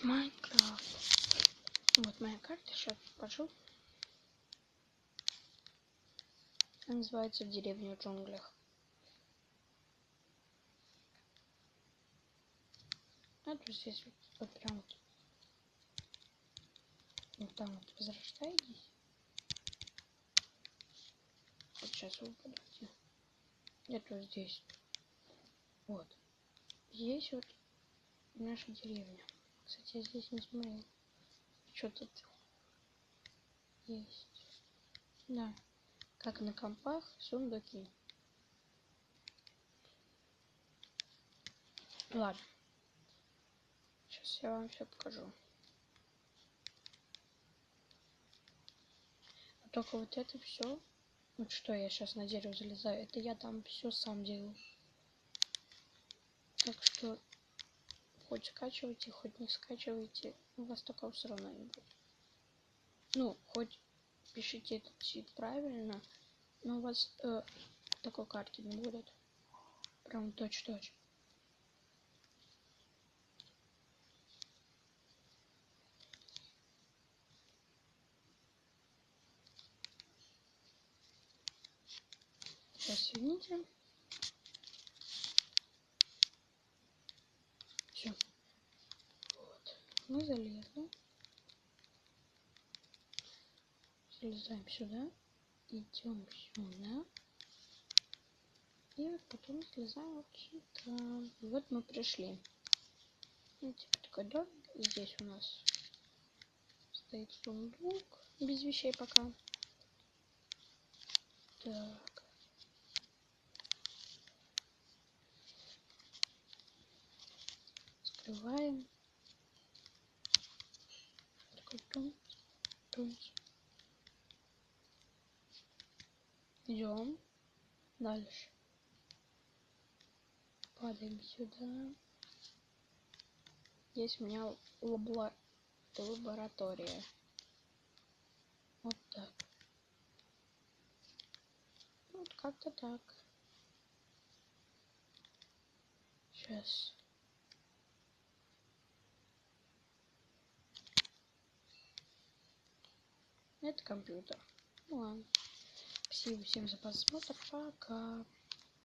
Майнкрафт. Вот моя карта, сейчас покажу. Она называется «В деревне в джунглях». А то здесь вот прям вот там вот возрождаетесь. Вот сейчас вы упадете. Это вот здесь. Вот. Здесь вот наша деревня. Кстати, я здесь не смотрел. Что тут есть? Да. Как на компах, сундуки. Ладно. Сейчас я вам все покажу. А только вот это все. Вот что я сейчас на дерево залезаю. Это я там все сам делаю. Так что хоть скачивайте, хоть не скачивайте, у вас такого все равно не будет. Ну, хоть пишите этот чит правильно, но у вас такой карты не будет. Прям точь-точь. Сейчас видите. Все. Вот. Мы залезли. Залезаем сюда. Идем сюда. И вот потом слезаем вот сюда. И вот мы пришли. Видите, такой домик. Здесь у нас стоит сундук. Без вещей пока. Так. Открываем. Такой тун. Идем дальше. Падаем сюда. Здесь у меня лаборатория. Вот так. Вот как-то так. Сейчас. Это компьютер. Ну ладно. Спасибо всем за просмотр. Пока.